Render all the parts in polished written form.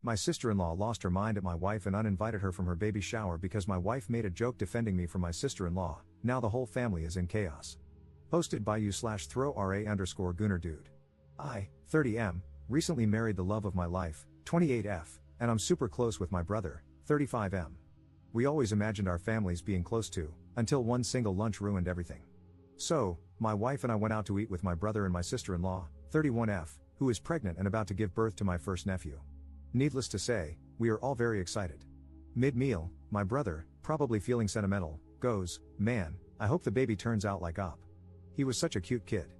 My sister-in-law lost her mind at my wife and uninvited her from her baby shower because my wife made a joke defending me from my sister-in-law. Now the whole family is in chaos. Posted by you/throw_ra_Gunner dude. I, 30M, recently married the love of my life, 28F, and I'm super close with my brother, 35M. We always imagined our families being close too, until one single lunch ruined everything. So, my wife and I went out to eat with my brother and my sister-in-law, 31F, who is pregnant and about to give birth to my first nephew. Needless to say, we are all very excited. Mid-meal, my brother, probably feeling sentimental, goes, "Man, I hope the baby turns out like Op. He was such a cute kid."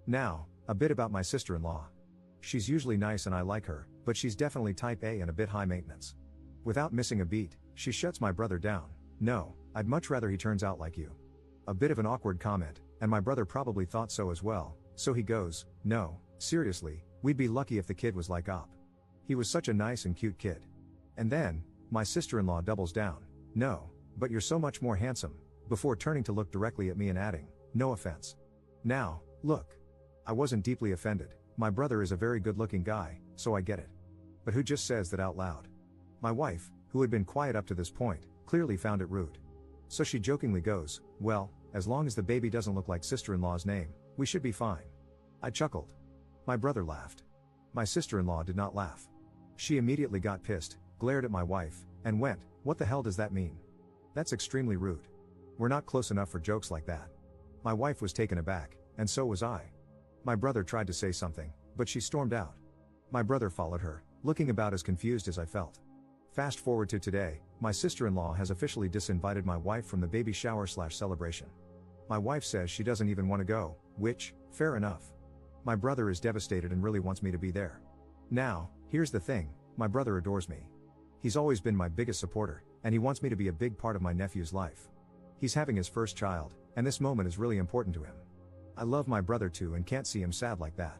Now, a bit about my sister-in-law. She's usually nice and I like her, but she's definitely type A and a bit high maintenance. Without missing a beat, she shuts my brother down. "No, I'd much rather he turns out like you." A bit of an awkward comment, and my brother probably thought so as well, so he goes, "No, seriously, we'd be lucky if the kid was like Op. He was such a nice and cute kid." And then, my sister-in-law doubles down. "No, but you're so much more handsome," before turning to look directly at me and adding, "No offense." Now, look. I wasn't deeply offended, my brother is a very good-looking guy, so I get it. But who just says that out loud? My wife, who had been quiet up to this point, clearly found it rude. So she jokingly goes, "Well, as long as the baby doesn't look like sister-in-law's name, we should be fine." I chuckled. My brother laughed. My sister-in-law did not laugh. She immediately got pissed, glared at my wife, and went, "What the hell does that mean? That's extremely rude. We're not close enough for jokes like that." My wife was taken aback, and so was I. My brother tried to say something, but she stormed out. My brother followed her, looking about as confused as I felt. Fast forward to today, my sister-in-law has officially disinvited my wife from the baby shower/celebration. My wife says she doesn't even want to go, which, fair enough. My brother is devastated and really wants me to be there. Now, here's the thing, my brother adores me. He's always been my biggest supporter, and he wants me to be a big part of my nephew's life. He's having his first child, and this moment is really important to him. I love my brother too and can't see him sad like that.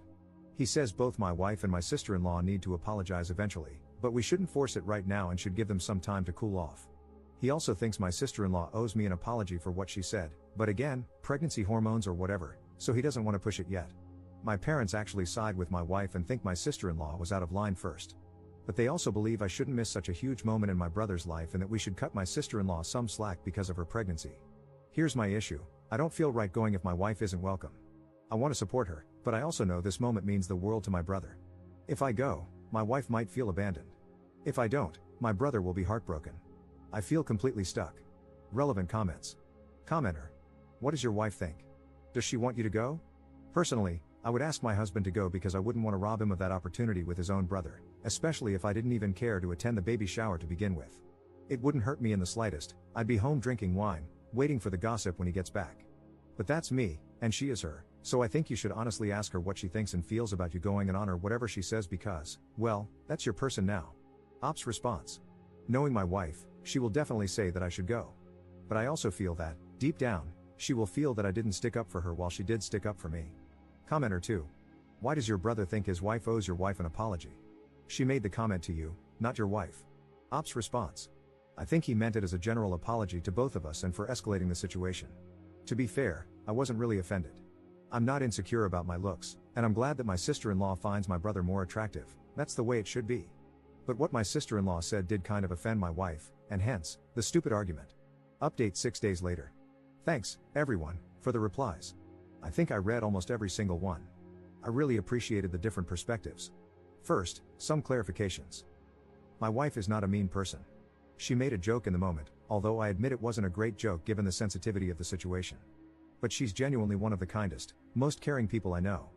He says both my wife and my sister-in-law need to apologize eventually, but we shouldn't force it right now and should give them some time to cool off. He also thinks my sister-in-law owes me an apology for what she said, but again, pregnancy hormones or whatever, so he doesn't want to push it yet. My parents actually side with my wife and think my sister-in-law was out of line first. But they also believe I shouldn't miss such a huge moment in my brother's life and that we should cut my sister-in-law some slack because of her pregnancy. Here's my issue, I don't feel right going if my wife isn't welcome. I want to support her, but I also know this moment means the world to my brother. If I go, my wife might feel abandoned. If I don't, my brother will be heartbroken. I feel completely stuck. Relevant comments. Commenter. What does your wife think? Does she want you to go? Personally, I would ask my husband to go because I wouldn't want to rob him of that opportunity with his own brother, especially if I didn't even care to attend the baby shower to begin with. It wouldn't hurt me in the slightest, I'd be home drinking wine, waiting for the gossip when he gets back. But that's me, and she is her, so I think you should honestly ask her what she thinks and feels about you going and honor whatever she says because, well, that's your person now. Op's response. Knowing my wife, she will definitely say that I should go. But I also feel that, deep down, she will feel that I didn't stick up for her while she did stick up for me. Commenter 2. Why does your brother think his wife owes your wife an apology? She made the comment to you, not your wife. Op's response. I think he meant it as a general apology to both of us and for escalating the situation. To be fair, I wasn't really offended. I'm not insecure about my looks, and I'm glad that my sister-in-law finds my brother more attractive, that's the way it should be. But what my sister-in-law said did kind of offend my wife, and hence, the stupid argument. Update 6 days later. Thanks, everyone, for the replies. I think I read almost every single one. I really appreciated the different perspectives. First, some clarifications. My wife is not a mean person. She made a joke in the moment, although I admit it wasn't a great joke given the sensitivity of the situation. But she's genuinely one of the kindest, most caring people I know.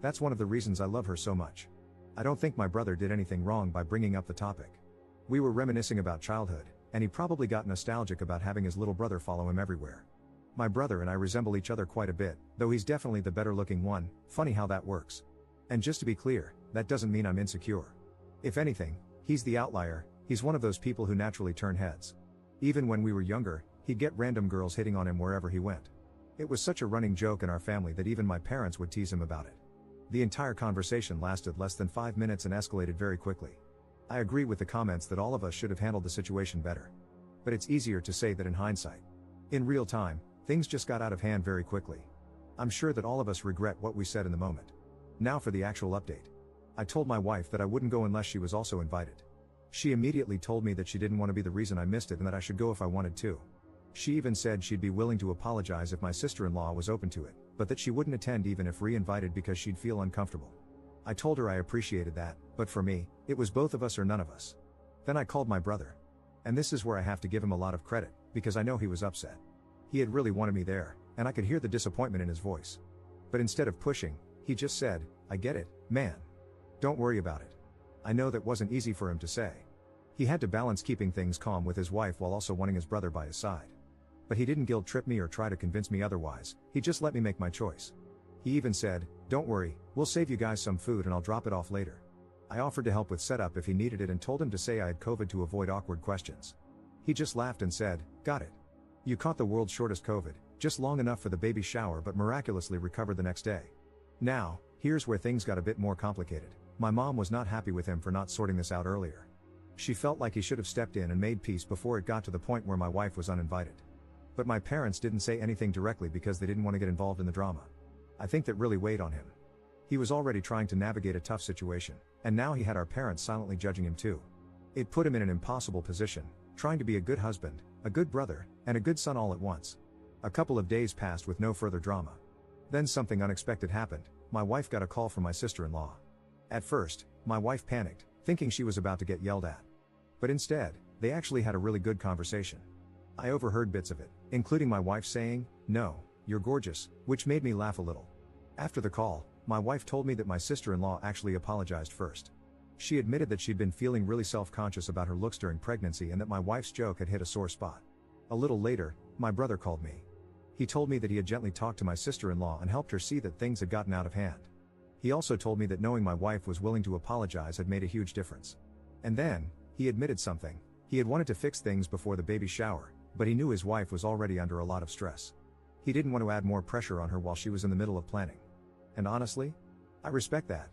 That's one of the reasons I love her so much. I don't think my brother did anything wrong by bringing up the topic. We were reminiscing about childhood, and he probably got nostalgic about having his little brother follow him everywhere. My brother and I resemble each other quite a bit, though he's definitely the better looking one, funny how that works. And just to be clear, that doesn't mean I'm insecure. If anything, he's the outlier, he's one of those people who naturally turn heads. Even when we were younger, he'd get random girls hitting on him wherever he went. It was such a running joke in our family that even my parents would tease him about it. The entire conversation lasted less than 5 minutes and escalated very quickly. I agree with the comments that all of us should have handled the situation better. But it's easier to say that in hindsight. In real time, things just got out of hand very quickly. I'm sure that all of us regret what we said in the moment. Now for the actual update. I told my wife that I wouldn't go unless she was also invited. She immediately told me that she didn't want to be the reason I missed it and that I should go if I wanted to. She even said she'd be willing to apologize if my sister-in-law was open to it, but that she wouldn't attend even if re-invited because she'd feel uncomfortable. I told her I appreciated that, but for me, it was both of us or none of us. Then I called my brother. And this is where I have to give him a lot of credit, because I know he was upset. He had really wanted me there, and I could hear the disappointment in his voice. But instead of pushing, he just said, "I get it, man. Don't worry about it." I know that wasn't easy for him to say. He had to balance keeping things calm with his wife while also wanting his brother by his side. But he didn't guilt-trip me or try to convince me otherwise, he just let me make my choice. He even said, "Don't worry, we'll save you guys some food and I'll drop it off later." I offered to help with setup if he needed it and told him to say I had COVID to avoid awkward questions. He just laughed and said, "Got it. You caught the world's shortest COVID, just long enough for the baby shower but miraculously recovered the next day." Now, here's where things got a bit more complicated. My mom was not happy with him for not sorting this out earlier. She felt like he should have stepped in and made peace before it got to the point where my wife was uninvited. But my parents didn't say anything directly because they didn't want to get involved in the drama. I think that really weighed on him. He was already trying to navigate a tough situation, and now he had our parents silently judging him too. It put him in an impossible position, trying to be a good husband, a good brother, and a good son all at once. A couple of days passed with no further drama. Then something unexpected happened. My wife got a call from my sister-in-law. At first, my wife panicked, thinking she was about to get yelled at. But instead, they actually had a really good conversation. I overheard bits of it, including my wife saying, "No, you're gorgeous," which made me laugh a little. After the call, my wife told me that my sister-in-law actually apologized first. She admitted that she'd been feeling really self-conscious about her looks during pregnancy and that my wife's joke had hit a sore spot. A little later, my brother called me. He told me that he had gently talked to my sister-in-law and helped her see that things had gotten out of hand. He also told me that knowing my wife was willing to apologize had made a huge difference. And then, he admitted something. He had wanted to fix things before the baby shower, but he knew his wife was already under a lot of stress. He didn't want to add more pressure on her while she was in the middle of planning. And honestly, I respect that.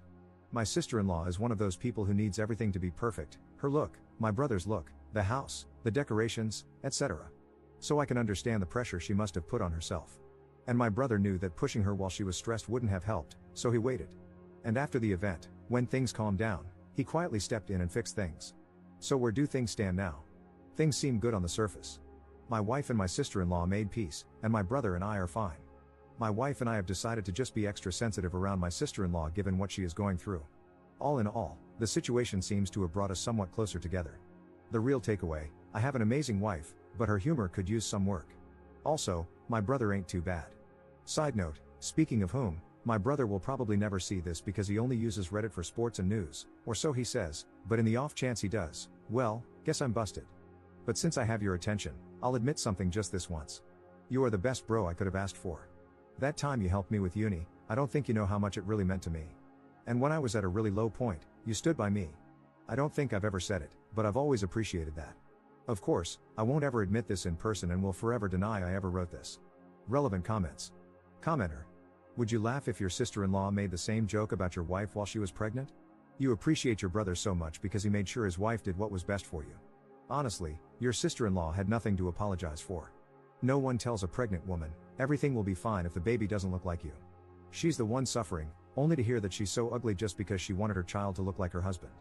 My sister-in-law is one of those people who needs everything to be perfect, her look, my brother's look, the house, the decorations, etc. So I can understand the pressure she must have put on herself. And my brother knew that pushing her while she was stressed wouldn't have helped, so he waited. And after the event, when things calmed down, he quietly stepped in and fixed things. So where do things stand now? Things seem good on the surface. My wife and my sister-in-law made peace, and my brother and I are fine. My wife and I have decided to just be extra sensitive around my sister-in-law given what she is going through. All in all, the situation seems to have brought us somewhat closer together. The real takeaway, I have an amazing wife, but her humor could use some work. Also, my brother ain't too bad. Side note, speaking of whom, my brother will probably never see this because he only uses Reddit for sports and news, or so he says, but in the off chance he does, well, guess I'm busted. But since I have your attention, I'll admit something just this once. You are the best bro I could have asked for. That time you helped me with uni, I don't think you know how much it really meant to me. And when I was at a really low point, you stood by me. I don't think I've ever said it, but I've always appreciated that. Of course, I won't ever admit this in person and will forever deny I ever wrote this. Relevant comments. Commenter. Would you laugh if your sister-in-law made the same joke about your wife while she was pregnant? You appreciate your brother so much because he made sure his wife did what was best for you. Honestly, your sister-in-law had nothing to apologize for. No one tells a pregnant woman, everything will be fine if the baby doesn't look like you. She's the one suffering, only to hear that she's so ugly just because she wanted her child to look like her husband.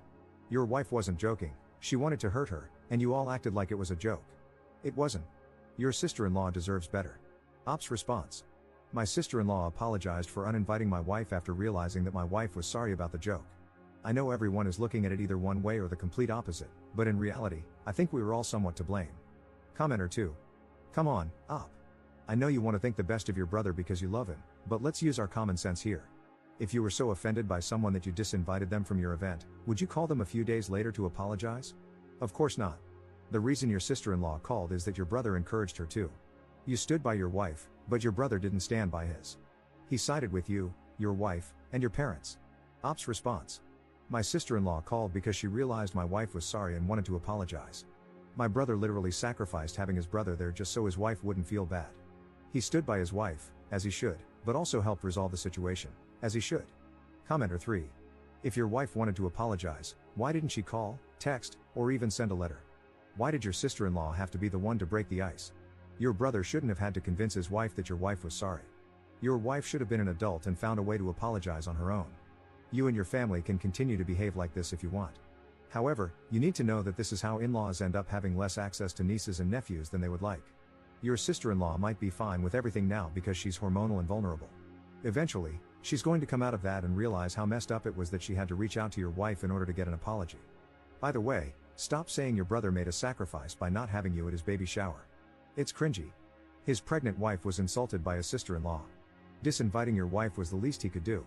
Your wife wasn't joking, she wanted to hurt her, and you all acted like it was a joke. It wasn't. Your sister-in-law deserves better. Ops response. My sister-in-law apologized for uninviting my wife after realizing that my wife was sorry about the joke. I know everyone is looking at it either one way or the complete opposite, but in reality, I think we were all somewhat to blame. Commenter 2. Come on, Op. I know you want to think the best of your brother because you love him, but let's use our common sense here. If you were so offended by someone that you disinvited them from your event, would you call them a few days later to apologize? Of course not. The reason your sister-in-law called is that your brother encouraged her to. You stood by your wife, but your brother didn't stand by his. He sided with you, your wife, and your parents. Op's response. My sister-in-law called because she realized my wife was sorry and wanted to apologize. My brother literally sacrificed having his brother there just so his wife wouldn't feel bad. He stood by his wife, as he should, but also helped resolve the situation, as he should. Commenter 3. If your wife wanted to apologize, why didn't she call, text, or even send a letter? Why did your sister-in-law have to be the one to break the ice? Your brother shouldn't have had to convince his wife that your wife was sorry. Your wife should have been an adult and found a way to apologize on her own. You and your family can continue to behave like this if you want. However, you need to know that this is how in-laws end up having less access to nieces and nephews than they would like. Your sister-in-law might be fine with everything now because she's hormonal and vulnerable. Eventually, she's going to come out of that and realize how messed up it was that she had to reach out to your wife in order to get an apology. By the way, stop saying your brother made a sacrifice by not having you at his baby shower. It's cringy. His pregnant wife was insulted by his sister-in-law. Disinviting your wife was the least he could do.